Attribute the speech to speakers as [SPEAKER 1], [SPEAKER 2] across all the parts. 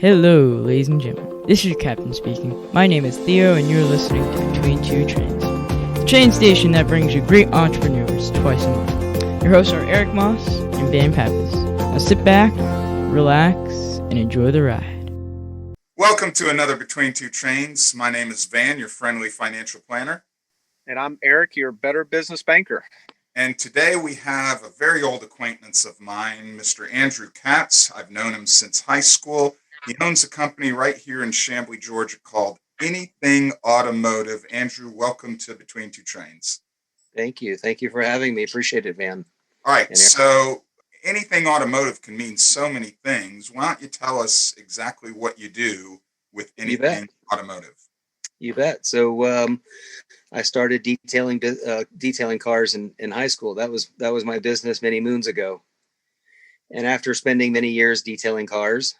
[SPEAKER 1] Hello, ladies and gentlemen. This is your captain speaking. My name is Theo, and you're listening to Between Two Trains, the train station that brings you great entrepreneurs twice a month. Your hosts are Eric Moss and Van Pappas. Now sit back, relax, and enjoy the ride.
[SPEAKER 2] Welcome to another Between Two Trains. My name is Van, your friendly financial planner.
[SPEAKER 3] And I'm Eric, your better business banker.
[SPEAKER 2] And today we have a very old acquaintance of mine, Mr. Andrew Katz. I've known him since high school. He owns a company right here in Chamblee, Georgia called Anything Automotive. Andrew, welcome to Between Two Trains.
[SPEAKER 3] Thank you. Thank you for having me. Appreciate it, Van.
[SPEAKER 2] All right, so Anything Automotive can mean so many things. Why don't you tell us exactly what you do with Anything Automotive?
[SPEAKER 3] You bet. So I started detailing cars in high school. That was my business many moons ago. And after spending many years detailing cars,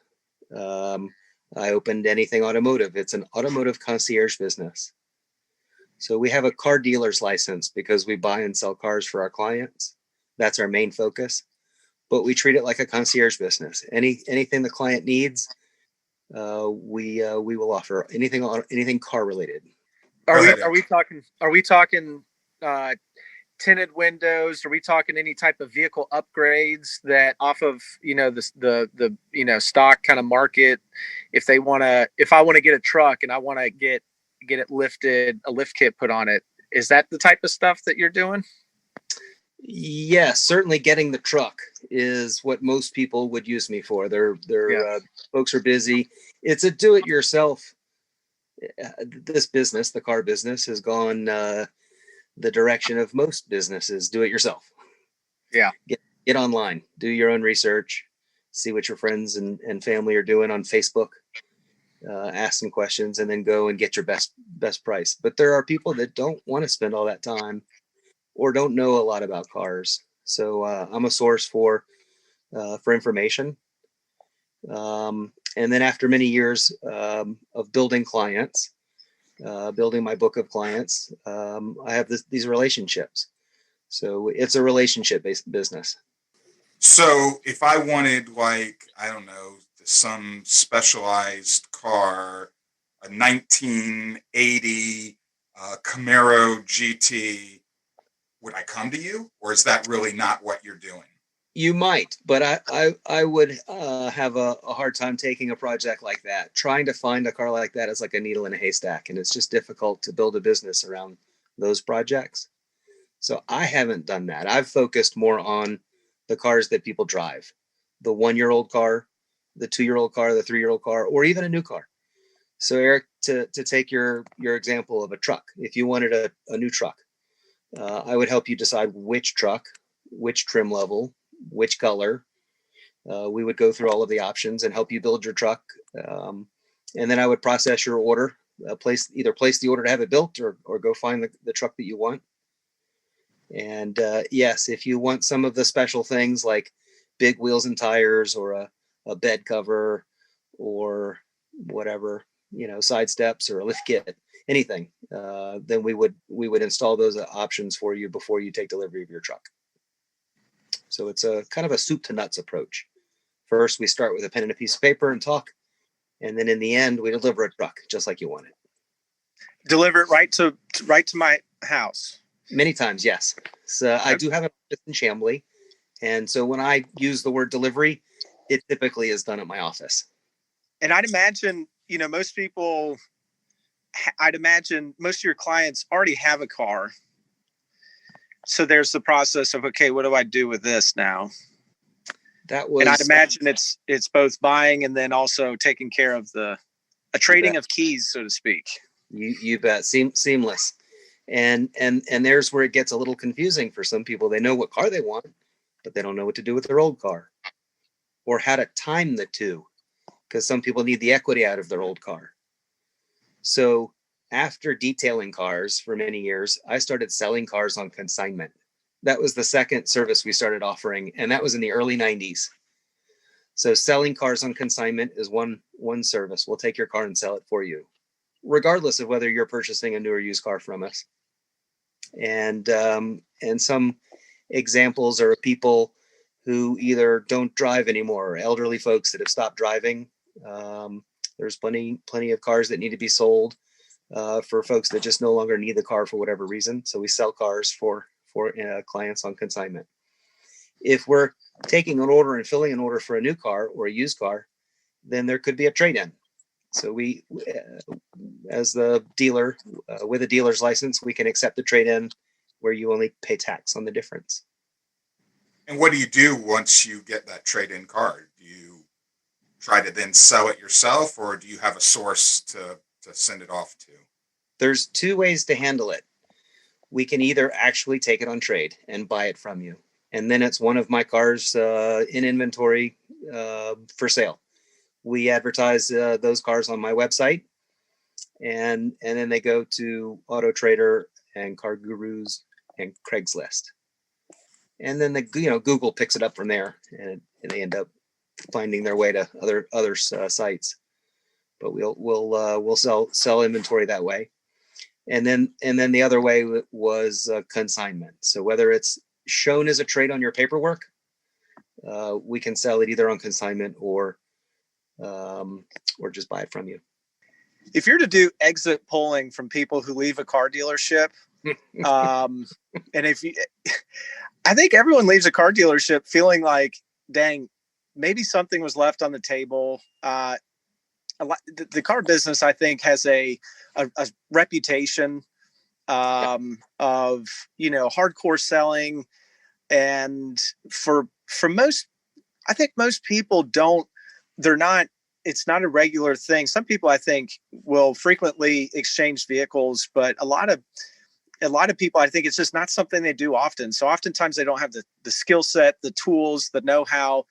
[SPEAKER 3] I opened Anything Automotive. It's an automotive concierge business. So we have a car dealer's license because we buy and sell cars for our clients. That's our main focus. But we treat it like a concierge business. Anything the client needs, we will offer anything car related.
[SPEAKER 4] Are we talking tinted windows? Are we talking any type of vehicle upgrades that off of the stock kind of market? If I want to get a truck and I want to get it lifted, a lift kit put on it, is that the type of stuff that you're doing?
[SPEAKER 3] Yes, certainly getting the truck is what most people would use me for. Folks are busy. It's a do-it-yourself. This business, the car business, has gone the direction of most businesses. Do it yourself.
[SPEAKER 4] Yeah.
[SPEAKER 3] Get online, do your own research, see what your friends and family are doing on Facebook, ask some questions, and then go and get your best price. But there are people that don't want to spend all that time or don't know a lot about cars. So I'm a source for information. And then after many years of building clients, building my book of clients, I have these relationships. So it's a relationship-based business.
[SPEAKER 2] So if I wanted, some specialized car, a 1980 Camaro GT, would I come to you, or is that really not what you're doing?
[SPEAKER 3] You might, but I would have a hard time taking a project like that. Trying to find a car like that is like a needle in a haystack, and it's just difficult to build a business around those projects. So I haven't done that. I've focused more on the cars that people drive, the 1-year-old car, the 2-year-old car, the 3-year-old car, or even a new car. So Eric, to take your example of a truck, if you wanted a new truck, I would help you decide which truck, which trim level, which color. We would go through all of the options and help you build your truck. And then I would process your order, place the order to have it built or go find the truck that you want. And yes, if you want some of the special things like big wheels and tires or a bed cover or whatever, side steps or a lift kit, anything, then we would install those options for you before you take delivery of your truck. So it's a kind of a soup to nuts approach. First, we start with a pen and a piece of paper and talk. And then in the end, we deliver a truck just like you want it.
[SPEAKER 4] Deliver it right to my house.
[SPEAKER 3] Many times, yes. So I do have an office in Chamblee. And so when I use the word delivery, it typically is done at my office.
[SPEAKER 4] And I'd imagine, most of your clients already have a car. So there's the process of, okay, what do I do with this now? And I'd imagine it's both buying and then also taking care of a trading of keys, so to speak.
[SPEAKER 3] You bet. Seamless. And there's where it gets a little confusing for some people. They know what car they want, but they don't know what to do with their old car or how to time the two, because some people need the equity out of their old car. So after detailing cars for many years, I started selling cars on consignment. That was the second service we started offering, and that was in the early 90s. So selling cars on consignment is one service. We'll take your car and sell it for you, regardless of whether you're purchasing a new or used car from us. And some examples are people who either don't drive anymore, or elderly folks that have stopped driving, There's plenty of cars that need to be sold for folks that just no longer need the car for whatever reason. So we sell cars for clients on consignment. If we're taking an order and filling an order for a new car or a used car, then there could be a trade-in. So we, as the dealer with a dealer's license, we can accept the trade-in where you only pay tax on the difference.
[SPEAKER 2] And what do you do once you get that trade-in car? Do you try to then sell it yourself, or do you have a source to send it off to?
[SPEAKER 3] There's two ways to handle it. We can either actually take it on trade and buy it from you, and then it's one of my cars in inventory for sale. We advertise those cars on my website, and then they go to Auto Trader and Car Gurus and Craigslist, and then Google picks it up from there, and they end up finding their way to other sites. But we'll sell inventory that way, and then the other way was consignment. So whether it's shown as a trade on your paperwork, we can sell it either on consignment or just buy it from you.
[SPEAKER 4] If you're to do exit polling from people who leave a car dealership, and I think everyone leaves a car dealership feeling like, dang, maybe something was left on the table. The car business, I think, has a reputation of hardcore selling, and for most, I think most people don't. It's not a regular thing. Some people, I think, will frequently exchange vehicles, but a lot of people, I think it's just not something they do often. So oftentimes they don't have the skill set, the tools, the know-how.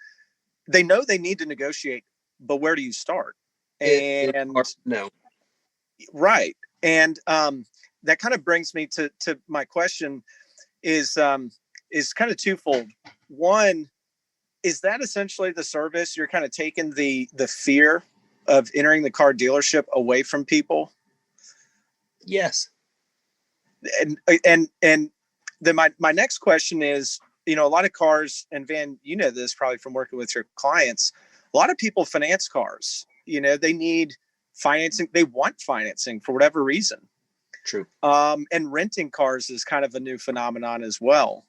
[SPEAKER 4] They know they need to negotiate, but where do you start?
[SPEAKER 3] No.
[SPEAKER 4] Right. And that kind of brings me to my question is kind of twofold. One, is that essentially the service? You're kind of taking the fear of entering the car dealership away from people?
[SPEAKER 3] Yes.
[SPEAKER 4] And then my next question is, a lot of cars, and Van, this probably from working with your clients, a lot of people finance cars. They need financing. They want financing for whatever reason.
[SPEAKER 3] True.
[SPEAKER 4] And renting cars is kind of a new phenomenon as well.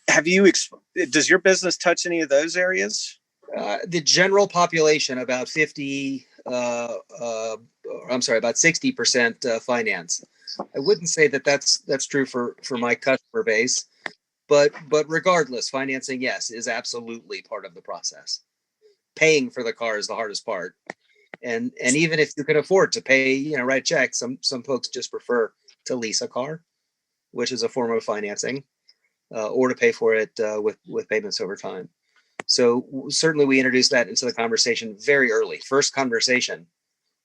[SPEAKER 4] Does your business touch any of those areas?
[SPEAKER 3] The general population, about 60% finance. I wouldn't say that's true for my customer base, but regardless, financing, yes, is absolutely part of the process. Paying for the car is the hardest part. And even if you can afford to pay, write checks, some folks just prefer to lease a car, which is a form of financing, or to pay for it with payments over time. So certainly we introduced that into the conversation very early. First conversation,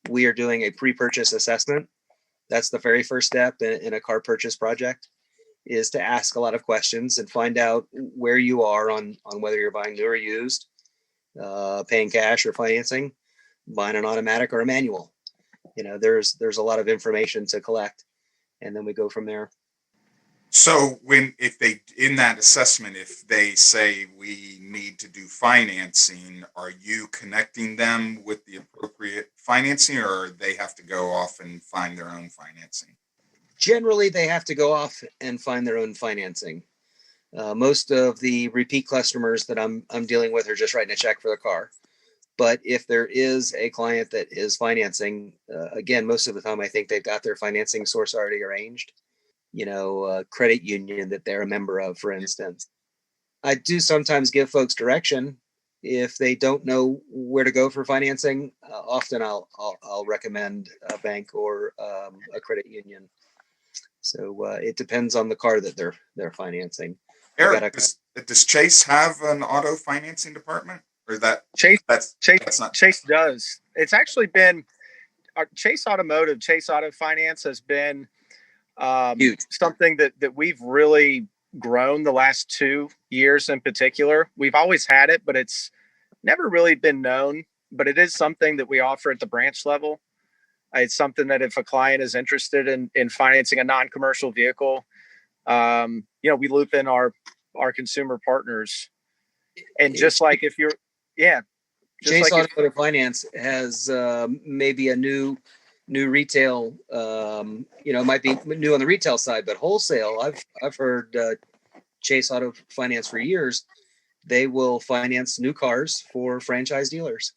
[SPEAKER 3] we are doing a pre-purchase assessment. That's the very first step in a car purchase project, is to ask a lot of questions and find out where you are on whether you're buying new or used, paying cash or financing, buying an automatic or a manual. There's a lot of information to collect, and then we go from there.
[SPEAKER 2] So in that assessment, if they say we need to do financing, are you connecting them with the appropriate financing, or they have to go off and find their own financing?
[SPEAKER 3] Generally, they have to go off and find their own financing. Most of the repeat customers that I'm dealing with are just writing a check for the car. But if there is a client that is financing, again, most of the time, I think they've got their financing source already arranged. A credit union that they're a member of, for instance. I do sometimes give folks direction if they don't know where to go for financing. Often I'll recommend a bank or a credit union. So it depends on the car that they're financing.
[SPEAKER 2] Eric, does Chase have an auto financing department, or that
[SPEAKER 4] Chase does? It's actually been Chase Automotive, Chase Auto Finance has been huge. Something that we've really grown the last 2 years in particular. We've always had it, but it's never really been known. But it is something that we offer at the branch level. It's something that if a client is interested in financing a non-commercial vehicle, we loop in our consumer partners. And just like if you're, Just
[SPEAKER 3] Chase
[SPEAKER 4] like
[SPEAKER 3] Automotive Finance has maybe a new retail. Might be new on the retail side, but wholesale. I've heard Chase Auto Finance for years. They will finance new cars for franchise dealers.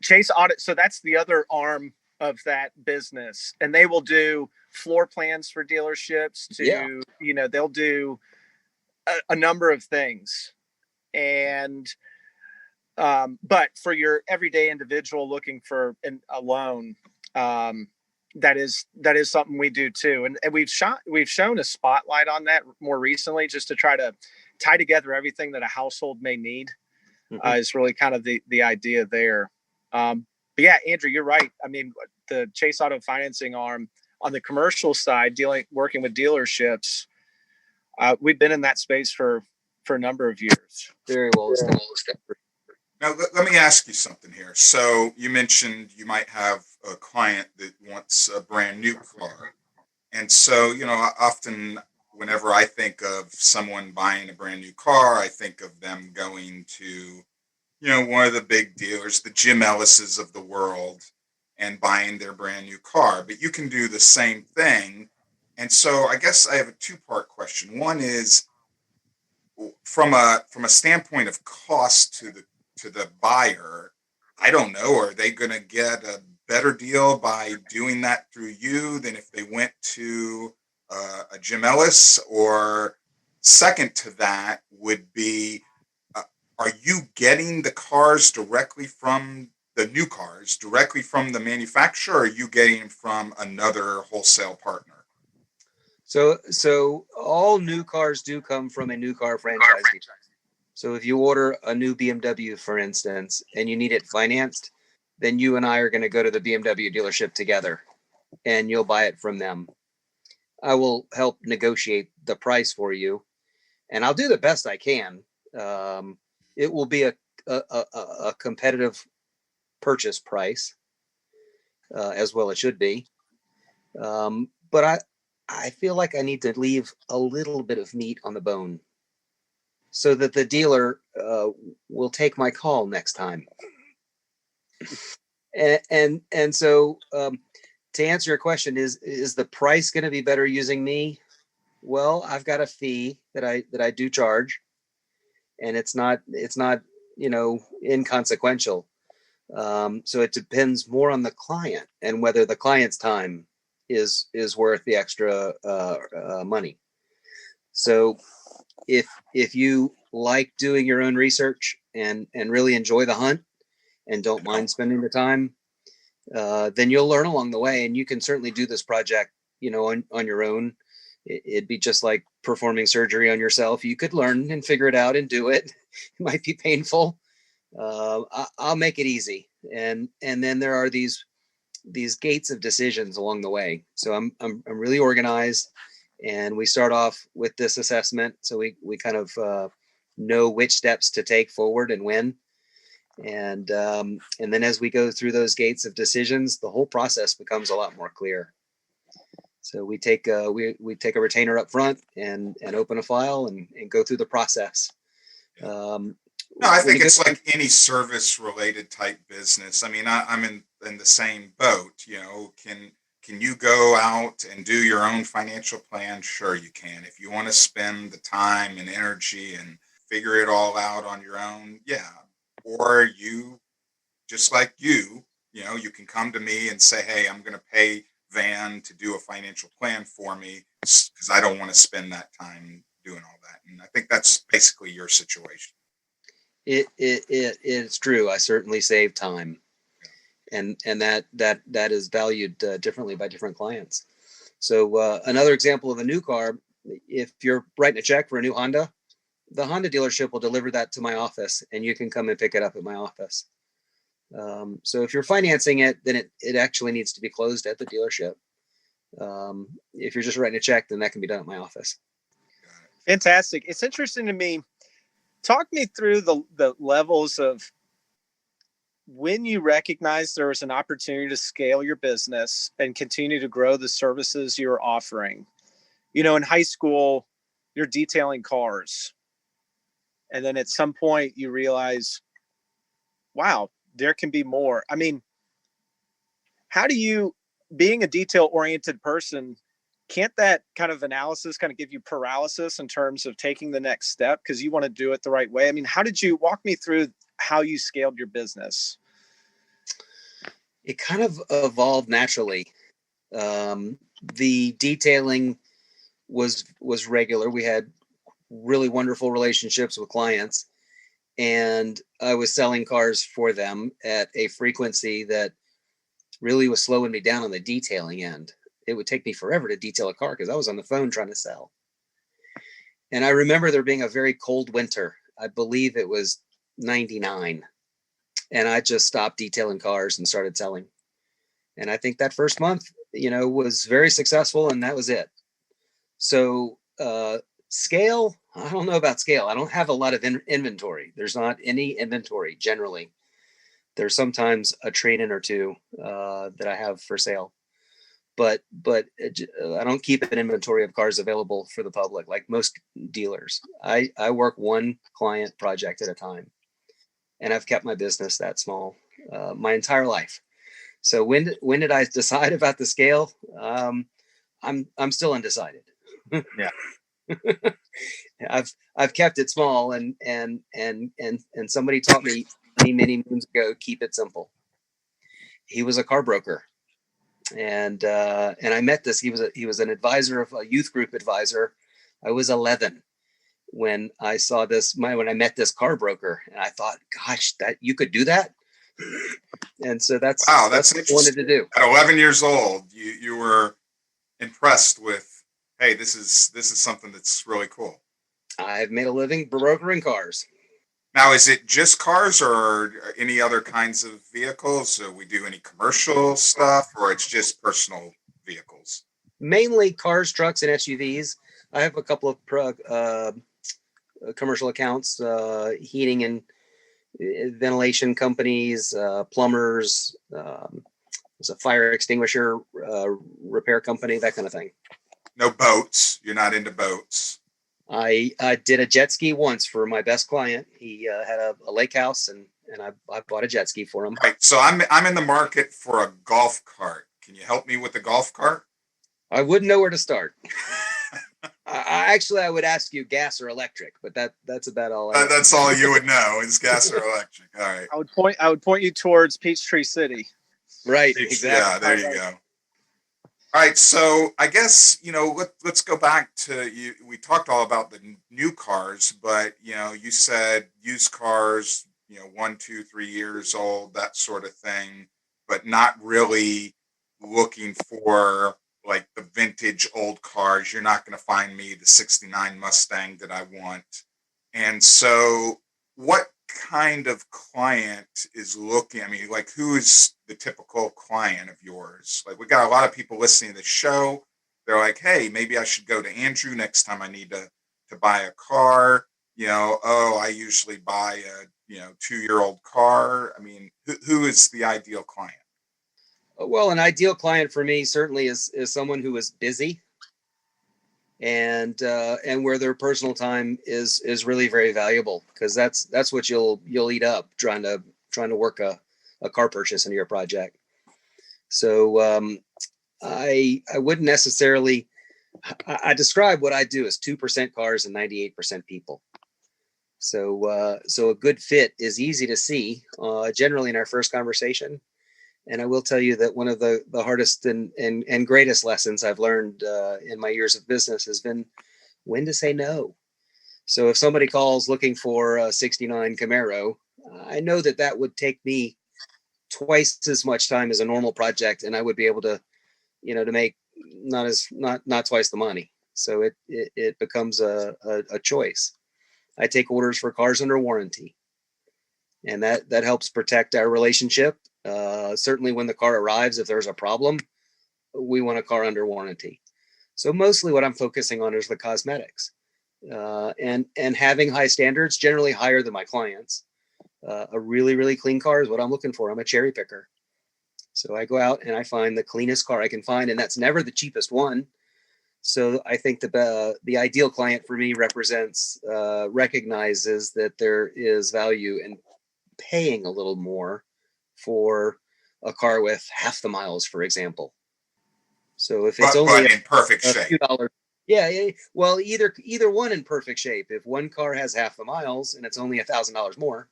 [SPEAKER 4] Chase Audit. So that's the other arm of that business, and they will do floor plans for dealerships. They'll do a number of things, and but for your everyday individual looking for a loan, that is something we do too, and we've shown a spotlight on that more recently, just to try to tie together everything that a household may need. Is really kind of the idea there. But yeah, Andrew, you're right. I mean, the Chase Auto Financing arm on the commercial side, working with dealerships, we've been in that space for a number of years.
[SPEAKER 3] Very well established.
[SPEAKER 2] Now, let me ask you something here. So you mentioned you might have a client that wants a brand new car. And so, often whenever I think of someone buying a brand new car, I think of them going to, one of the big dealers, the Jim Ellis's of the world, and buying their brand new car. But you can do the same thing. And so I guess I have a two-part question. One is, from a standpoint of cost to the buyer, I don't know, are they going to get a better deal by doing that through you than if they went to a Jim Ellis? Or second to that would be, are you getting the cars directly from the new cars directly from the manufacturer, or are you getting them from another wholesale partner?
[SPEAKER 3] So all new cars do come from a new car franchise. So if you order a new BMW, for instance, and you need it financed, then you and I are going to go to the BMW dealership together, and you'll buy it from them. I will help negotiate the price for you, and I'll do the best I can. It will be a competitive purchase price, as well it should be. But I feel like I need to leave a little bit of meat on the bone so that the dealer will take my call next time. And so to answer your question, is the price going to be better using me? Well, I've got a fee that I do charge, and it's not inconsequential. So it depends more on the client and whether the client's time is worth the extra money. So if you like doing your own research and really enjoy the hunt and don't mind spending the time, then you'll learn along the way, and you can certainly do this project, on your own. It'd be just like performing surgery on yourself. You could learn and figure it out and do it. It might be painful. I'll make it easy. And then there are these gates of decisions along the way. So I'm really organized, and we start off with this assessment. So we kind of know which steps to take forward and when. And then as we go through those gates of decisions, the whole process becomes a lot more clear. So we take a retainer up front and open a file and go through the process.
[SPEAKER 2] No, I think it's like any service related type business. I mean, I'm in the same boat. Can you go out and do your own financial plan? Sure, you can. If you want to spend the time and energy and figure it all out on your own, yeah. Or you, just like you can come to me and say, hey, I'm going to pay Van to do a financial plan for me because I don't want to spend that time doing all that. And I think that's basically your situation.
[SPEAKER 3] It's true. I certainly save time, and that is valued differently by different clients. So another example of a new car, if you're writing a check for a new Honda, the Honda dealership will deliver that to my office, and you can come and pick it up at my office. So if you're financing it, then it actually needs to be closed at the dealership. If you're just writing a check, then that can be done at my office.
[SPEAKER 4] Fantastic. It's interesting to me. Talk me through the levels of when you recognize there was an opportunity to scale your business and continue to grow the services you're offering. In high school, you're detailing cars. And then at some point you realize wow, there can be more. I mean, how do you, being a detail oriented person, can't that kind of analysis kind of give you paralysis in terms of taking the next step because you want to do it the right way? I mean, how did you walk me through how you scaled your business?
[SPEAKER 3] It kind of evolved naturally. The detailing was regular. We had really wonderful relationships with clients, and I was selling cars for them at a frequency that really was slowing me down on the detailing end. It would take me forever to detail a car because I was on the phone trying to sell. And I remember there being a very cold winter. I believe it was 99. And I just stopped detailing cars and started selling. And I think that first month, was very successful, and that was it. So scale, I don't know about scale. I don't have a lot of inventory. There's not any inventory generally. There's sometimes a trade-in or two that I have for sale. But I don't keep an inventory of cars available for the public like most dealers. I work one client project at a time, and I've kept my business that small my entire life. So when did I decide about the scale? I'm still undecided.
[SPEAKER 4] Yeah.
[SPEAKER 3] I've kept it small, and somebody taught me many moons ago, keep it simple. He was a car broker. And I met this. He was an advisor of a youth group advisor. I was 11 when I saw this. When I met this car broker, and I thought, "Gosh, that you could do that." And so that's
[SPEAKER 2] wow,
[SPEAKER 3] that's what I wanted to do.
[SPEAKER 2] At 11 years old, you were impressed with, hey, this is something that's really cool.
[SPEAKER 3] I've made a living brokering cars.
[SPEAKER 2] Now, is it just cars or any other kinds of vehicles? So we do any commercial stuff, or it's just personal vehicles?
[SPEAKER 3] Mainly cars, trucks, and SUVs. I have a couple of commercial accounts, heating and ventilation companies, plumbers. There's a fire extinguisher repair company, that kind of thing.
[SPEAKER 2] No boats. You're not into boats.
[SPEAKER 3] I did a jet ski once for my best client. He had a lake house, and I bought a jet ski for him.
[SPEAKER 2] Right. So I'm in the market for a golf cart. Can you help me with the golf cart?
[SPEAKER 3] I wouldn't know where to start. I would ask you gas or electric, but that's about all.
[SPEAKER 2] That's all you would know is gas or electric. All right.
[SPEAKER 4] I would point you towards Peachtree City.
[SPEAKER 3] Right. Exactly.
[SPEAKER 2] Yeah. There you go. All right, so I guess, let's go back to you. We talked all about the new cars, but, you said used cars, 1, 2, 3 years old, that sort of thing, but not really looking for like the vintage old cars. You're not going to find me the 69 Mustang that I want. And so what kind of client is looking? I mean, like, who is the typical client of yours? Like, we got a lot of people listening to the show. They're like, hey, maybe I should go to Andrew next time I need to buy a car. I usually buy a 2-year-old car. I mean, who is the ideal client?
[SPEAKER 3] Well, an ideal client for me certainly is someone who is busy and where their personal time is really very valuable, because that's what you'll eat up trying to work a car purchase into your project. So I wouldn't necessarily. I describe what I do as 2% cars and 98% people. So a good fit is easy to see generally in our first conversation. And I will tell you that one of the hardest and greatest lessons I've learned in my years of business has been when to say no. So if somebody calls looking for a 69 Camaro, I know that would take me twice as much time as a normal project, and I would be able to, to make not twice the money. So it becomes a choice. I take orders for cars under warranty, and that helps protect our relationship. Certainly when the car arrives, if there's a problem, we want a car under warranty. So mostly what I'm focusing on is the cosmetics, and having high standards, generally higher than my clients. A really, really clean car is what I'm looking for. I'm a cherry picker. So I go out and I find the cleanest car I can find, and that's never the cheapest one. So I think the ideal client for me recognizes that there is value in paying a little more for a car with half the miles, for example. So if it's only
[SPEAKER 2] but in perfect
[SPEAKER 3] a
[SPEAKER 2] shape.
[SPEAKER 3] few dollars, yeah. Well, either one in perfect shape. If one car has half the miles and it's only $1,000 more,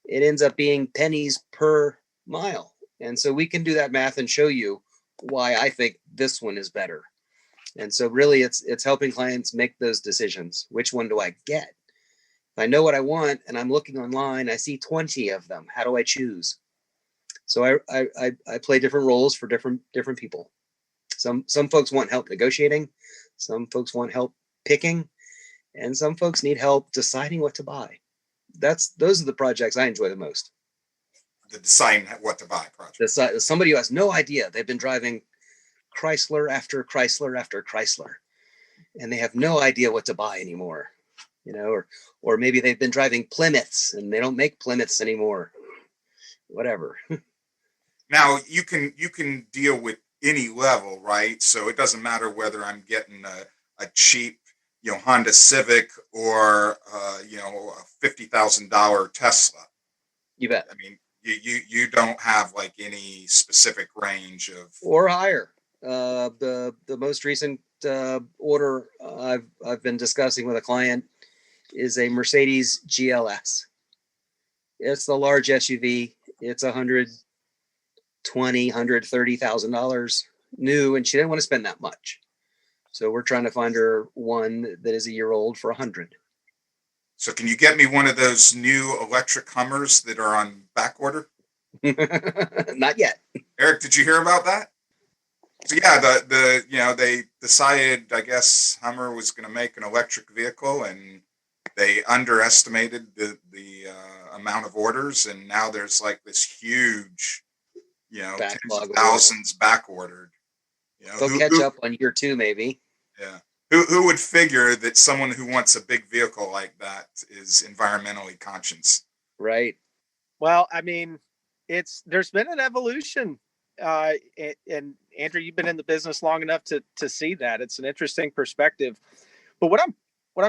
[SPEAKER 3] it ends up being pennies per mile. And so we can do that math and show you why I think this one is better. And so really it's helping clients make those decisions. Which one do I get? If I know what I want and I'm looking online, I see 20 of them. How do I choose? So I play different roles for different people. Some folks want help negotiating, some folks want help picking, and some folks need help deciding what to buy. Those are the projects I enjoy the most.
[SPEAKER 2] The deciding what to buy project.
[SPEAKER 3] Somebody who has no idea. They've been driving Chrysler after Chrysler after Chrysler, and they have no idea what to buy anymore. Or maybe they've been driving Plymouths and they don't make Plymouths anymore. Whatever.
[SPEAKER 2] Now you can deal with any level, right? So it doesn't matter whether I'm getting a cheap, Honda Civic or a $50,000 Tesla.
[SPEAKER 3] You bet.
[SPEAKER 2] I mean, you don't have like any specific range of
[SPEAKER 3] or higher. The most recent order I've been discussing with a client is a Mercedes GLS. It's the large SUV. It's $130,000 new, and she didn't want to spend that much. So we're trying to find her one that is a year old for $100,000.
[SPEAKER 2] So can you get me one of those new electric Hummers that are on back order?
[SPEAKER 3] Not yet.
[SPEAKER 2] Eric, did you hear about that? So yeah, they decided, I guess, Hummer was going to make an electric vehicle, and they underestimated the amount of orders, and now there's like this huge, tens of thousands back ordered.
[SPEAKER 3] They'll catch up on year 2, maybe.
[SPEAKER 2] Yeah. Who would figure that someone who wants a big vehicle like that is environmentally conscious?
[SPEAKER 3] Right.
[SPEAKER 4] Well, I mean, there's been an evolution. And Andrew, you've been in the business long enough to see that. It's an interesting perspective. But what I'm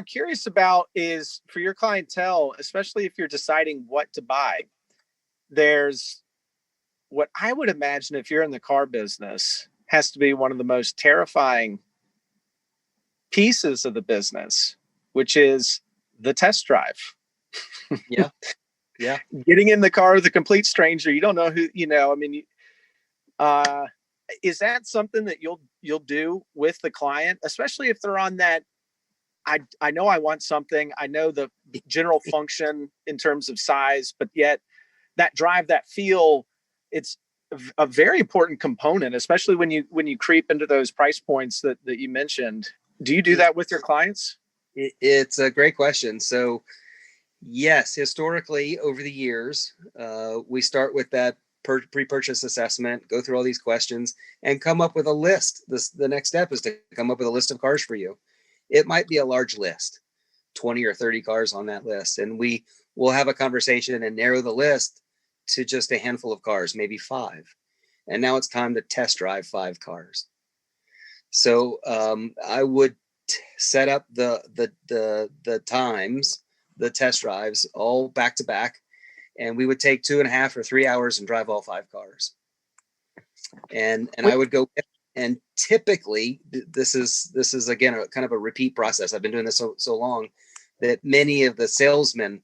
[SPEAKER 4] curious about is for your clientele, especially if you're deciding what to buy, there's what I would imagine, if you're in the car business, has to be one of the most terrifying pieces of the business, which is the test drive.
[SPEAKER 3] Yeah. Yeah.
[SPEAKER 4] Getting in the car with a complete stranger. You don't know who, I mean, is that something that you'll do with the client, especially if they're on that? I know I want something. I know the general function in terms of size, but yet that drive, that feel, it's a very important component, especially when you creep into those price points that you mentioned. Do you do that with your clients?
[SPEAKER 3] It's a great question. So yes, historically over the years, we start with that pre-purchase assessment, go through all these questions and come up with a list. The next step is to come up with a list of cars for you. It might be a large list, 20 or 30 cars on that list. And we will have a conversation and narrow the list to just a handful of cars, maybe 5. And now it's time to test drive 5 cars. So I would set up the times, the test drives all back to back. And we would take 2.5 or 3 hours and drive all 5 cars. And I would go, and typically this is again a kind of a repeat process. I've been doing this so long that many of the salesmen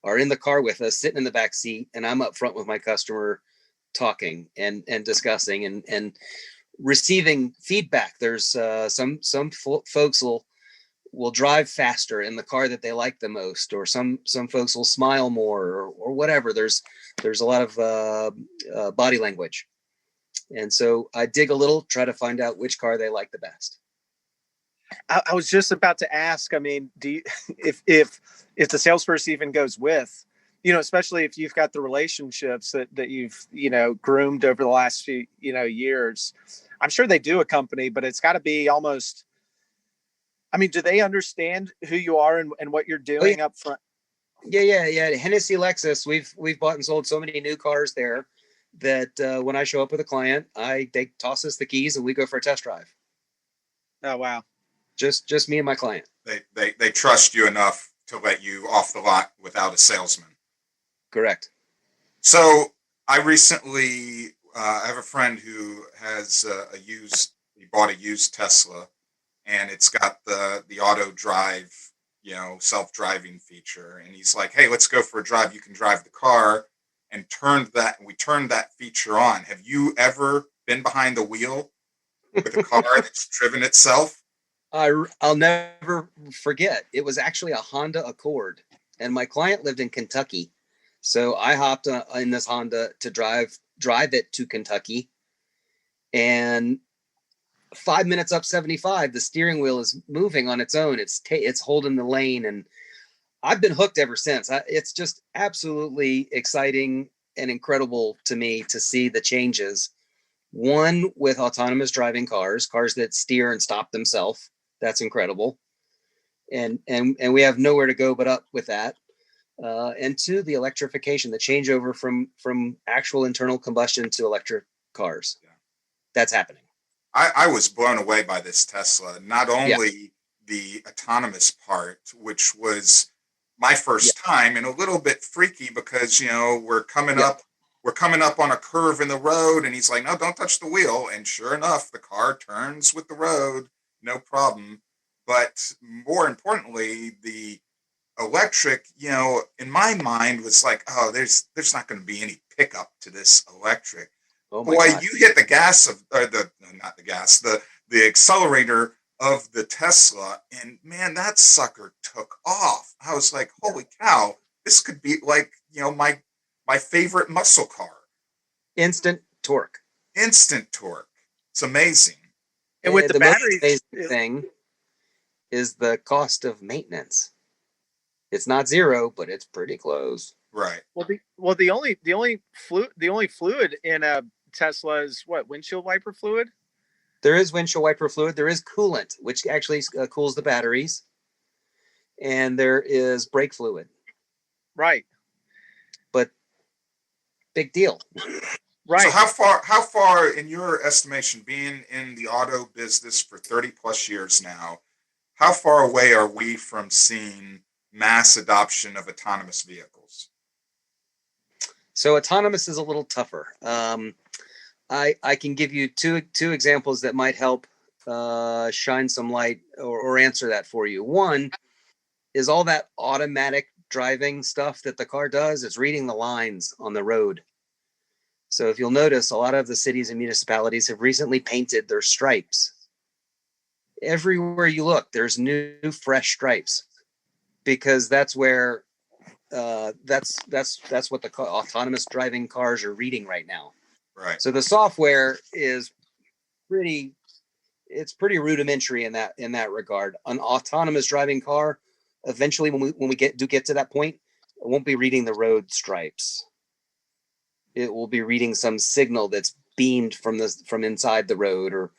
[SPEAKER 3] are in the car with us, sitting in the back seat, and I'm up front with my customer talking and discussing and receiving feedback. There's some folks will drive faster in the car that they like the most, or some folks will smile more or whatever. There's a lot of body language. And so I dig a little, try to find out which car they like the best.
[SPEAKER 4] I was just about to ask, I mean, do you, if the salesperson even goes with, especially if you've got the relationships that you've, groomed over the last few, years, I'm sure they do accompany, but it's got to be almost, I mean, do they understand who you are and what you're doing up front?
[SPEAKER 3] Yeah. Hennessy Lexus, we've bought and sold so many new cars there that when I show up with a client, they toss us the keys and we go for a test drive.
[SPEAKER 4] Oh, wow.
[SPEAKER 3] Just me and my client.
[SPEAKER 2] They trust you enough to let you off the lot without a salesman.
[SPEAKER 3] Correct.
[SPEAKER 2] So I recently, I have a friend who has he bought a used Tesla, and it's got the auto drive, self-driving feature. And he's like, "Hey, let's go for a drive. You can drive the car." And we turned that feature on. Have you ever been behind the wheel with a car that's driven itself?
[SPEAKER 3] I'll never forget. It was actually a Honda Accord, and my client lived in Kentucky, so I hopped in this Honda to drive it to Kentucky, and 5 minutes up 75, the steering wheel is moving on its own. It's holding the lane, and I've been hooked ever since. It's just absolutely exciting and incredible to me to see the changes. One, with autonomous driving cars that steer and stop themselves. That's incredible. And we have nowhere to go but up with that. And two, the electrification, the changeover from actual internal combustion to electric cars.
[SPEAKER 2] Yeah.
[SPEAKER 3] That's happening.
[SPEAKER 2] I was blown away by this Tesla. Not only the autonomous part, which was my first time and a little bit freaky because we're coming up on a curve in the road, and he's like, "No, don't touch the wheel." And sure enough, the car turns with the road, no problem. But more importantly, the electric, in my mind was like, "Oh, there's not going to be any pickup to this electric."
[SPEAKER 3] Oh my
[SPEAKER 2] Boy,
[SPEAKER 3] God.
[SPEAKER 2] you hit the gas not the gas, the accelerator of the Tesla, and man, that sucker took off. I was like, "Holy cow, this could be like, my favorite muscle car."
[SPEAKER 3] Instant torque.
[SPEAKER 2] Instant torque. It's amazing.
[SPEAKER 4] And with the
[SPEAKER 3] most
[SPEAKER 4] batteries,
[SPEAKER 3] amazing thing is the cost of maintenance. It's not zero, but it's pretty close.
[SPEAKER 2] Right.
[SPEAKER 4] the only fluid in a Tesla is what, windshield wiper fluid?
[SPEAKER 3] There is windshield wiper fluid. There is coolant, which actually cools the batteries, and there is brake fluid.
[SPEAKER 4] Right.
[SPEAKER 3] But big deal.
[SPEAKER 2] Right. So how far in your estimation, being in the auto business for 30 plus years now, how far away are we from seeing mass adoption of autonomous vehicles?
[SPEAKER 3] So autonomous is a little tougher. I can give you two examples that might help shine some light or answer that for you. One is all that automatic driving stuff that the car does. It's reading the lines on the road. So if you'll notice, a lot of the cities and municipalities have recently painted their stripes. Everywhere you look, there's new, fresh stripes, because that's where that's what the autonomous driving cars are reading right now.
[SPEAKER 2] Right.
[SPEAKER 3] So the software is pretty rudimentary in that regard. An autonomous driving car, eventually when we get to that point, it won't be reading the road stripes. It will be reading some signal that's beamed from inside the road,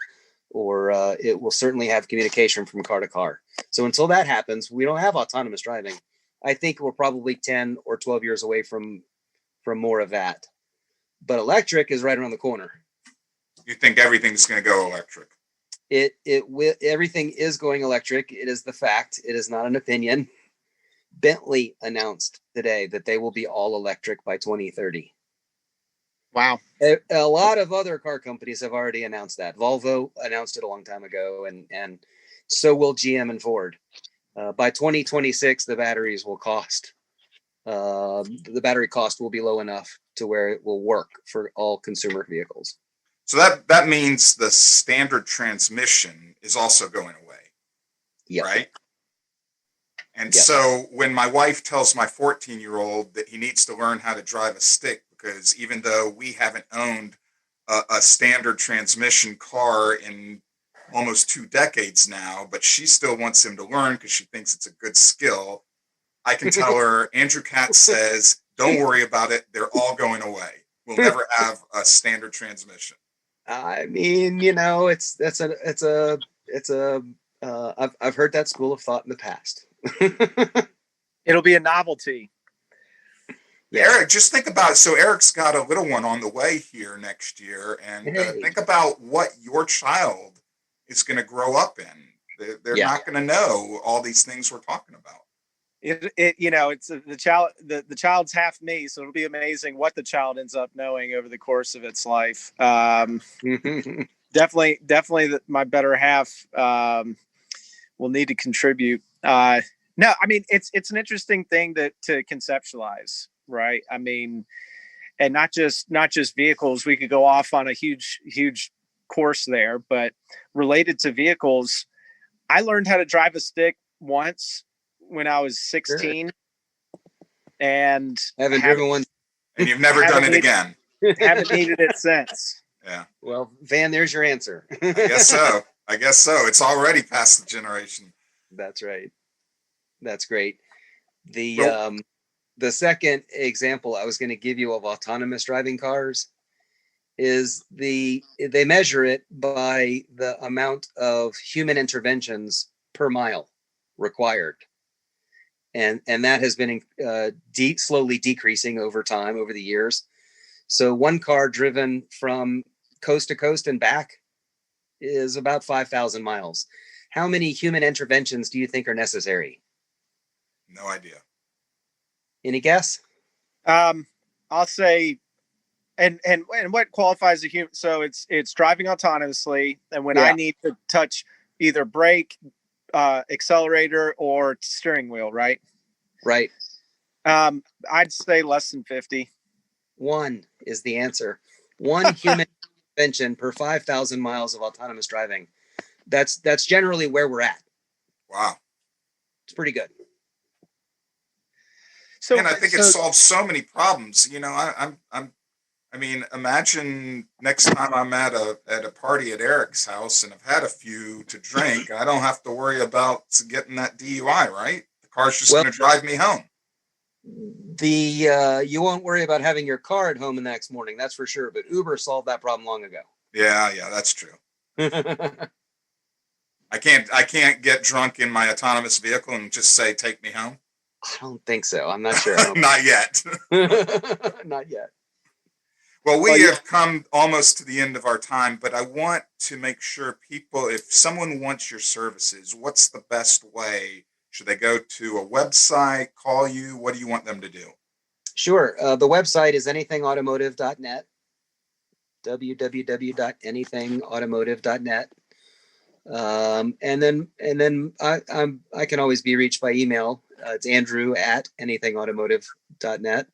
[SPEAKER 3] or it will certainly have communication from car to car. So until that happens, we don't have autonomous driving. I think we're probably 10 or 12 years away from more of that. But electric is right around the corner.
[SPEAKER 2] You think everything's going to go electric?
[SPEAKER 3] Everything is going electric. It is the fact. It is not an opinion. Bentley announced today that they will be all electric by 2030.
[SPEAKER 4] Wow.
[SPEAKER 3] A lot of other car companies have already announced that. Volvo announced it a long time ago, and so will GM and Ford. By 2026, the batteries will cost. The battery cost will be low enough to where it will work for all consumer vehicles.
[SPEAKER 2] So that means the standard transmission is also going away.
[SPEAKER 3] Yep.
[SPEAKER 2] Right? And so when my wife tells my 14-year-old that he needs to learn how to drive a stick, because even though we haven't owned a standard transmission car in almost 2 decades now, but she still wants him to learn because she thinks it's a good skill, I can tell her, Andrew Katz says, "Don't worry about it. They're all going away. We'll never have a standard transmission."
[SPEAKER 3] I mean, I've heard that school of thought in the past.
[SPEAKER 4] It'll be a novelty.
[SPEAKER 2] Yeah. Eric, just think about it. So Eric's got a little one on the way here next year, and think about what your child is going to grow up in. They're not going to know all these things we're talking about.
[SPEAKER 4] it's the child. The child's half me, so it'll be amazing what the child ends up knowing over the course of its life. Definitely, that my better half will need to contribute. No, I mean it's an interesting thing to conceptualize, right? I mean, and not just vehicles. We could go off on a huge course there, but related to vehicles, I learned how to drive a stick once when I was 16, and
[SPEAKER 3] haven't driven one,
[SPEAKER 2] and you've never done it again.
[SPEAKER 4] Haven't needed it since.
[SPEAKER 2] Yeah.
[SPEAKER 3] Well, Van, there's your answer.
[SPEAKER 2] I guess so. It's already past the generation.
[SPEAKER 3] That's right. That's great. The second example I was going to give you of autonomous driving cars is they measure it by the amount of human interventions per mile required. And that has been slowly decreasing over time, over the years. So one car driven from coast to coast and back is about 5,000 miles. How many human interventions do you think are necessary?
[SPEAKER 2] No idea.
[SPEAKER 3] Any guess?
[SPEAKER 4] I'll say, and what qualifies a human? So it's driving autonomously, and when I need to touch either brake, accelerator, or steering wheel, right?
[SPEAKER 3] Right.
[SPEAKER 4] I'd say less than 50.
[SPEAKER 3] One is the answer. One human intervention per 5,000 miles of autonomous driving. That's generally where we're at.
[SPEAKER 2] Wow.
[SPEAKER 3] It's pretty good.
[SPEAKER 2] So, and I think it solves so many problems. I mean, imagine next time I'm at a party at Eric's house and I've had a few to drink, I don't have to worry about getting that DUI, right? The car's just going to drive me home.
[SPEAKER 3] You won't worry about having your car at home the next morning, that's for sure. But Uber solved that problem long ago.
[SPEAKER 2] Yeah, that's true. I can't get drunk in my autonomous vehicle and just say, "Take me home."
[SPEAKER 3] I don't think so. I'm not sure.
[SPEAKER 2] Not yet.
[SPEAKER 3] Not yet.
[SPEAKER 2] Well, we have come almost to the end of our time, but I want to make sure people, if someone wants your services, what's the best way? Should they go to a website, call you? What do you want them to do?
[SPEAKER 3] Sure. The website is anythingautomotive.net, www.anythingautomotive.net. And then I can always be reached by email. It's andrew@anythingautomotive.net.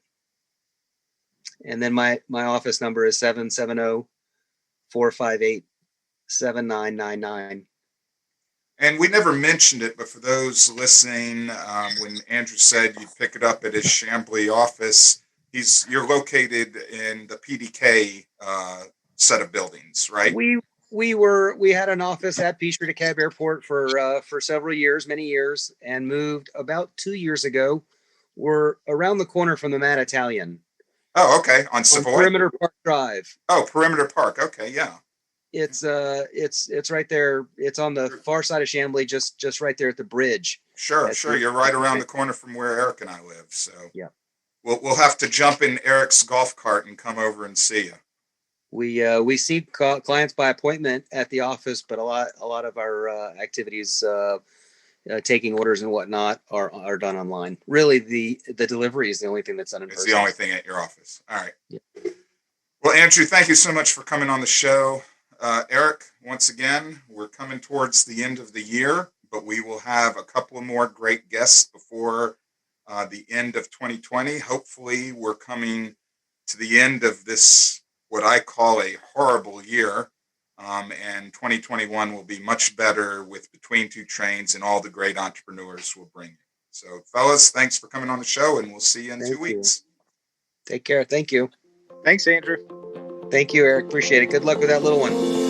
[SPEAKER 3] And then my office number is 770-458-7999.
[SPEAKER 2] And we never mentioned it, but for those listening, when Andrew said you pick it up at his Chambly office, you're located in the PDK set of buildings, right?
[SPEAKER 3] We had an office at Peachtree DeKalb Airport for several years, many years, and moved about 2 years ago. We're around the corner from the Mad Italian.
[SPEAKER 2] Oh, okay. On Savoy?
[SPEAKER 3] Perimeter Park Drive.
[SPEAKER 2] Oh, Perimeter Park. Okay, yeah.
[SPEAKER 3] It's right there. It's on the far side of Chambly, just right there at the bridge.
[SPEAKER 2] Sure. You're right around the corner from where Eric and I live. So
[SPEAKER 3] yeah,
[SPEAKER 2] we'll have to jump in Eric's golf cart and come over and see you.
[SPEAKER 3] We see clients by appointment at the office, but a lot of our activities, taking orders and whatnot, are done online. Really, the delivery is the only thing that's done in person.
[SPEAKER 2] It's the only thing at your office. All right.
[SPEAKER 3] Yeah.
[SPEAKER 2] Well, Andrew, thank you so much for coming on the show. Eric, once again, we're coming towards the end of the year, but we will have a couple of more great guests before the end of 2020. Hopefully, we're coming to the end of this, what I call a horrible year, and 2021 will be much better with Between Two Trains and all the great entrepreneurs we'll bring you. So, fellas, thanks for coming on the show, and we'll see you in 2 weeks.
[SPEAKER 3] Take care. Thank you.
[SPEAKER 4] Thanks, Andrew.
[SPEAKER 3] Thank you, Eric. Appreciate it. Good luck with that little one.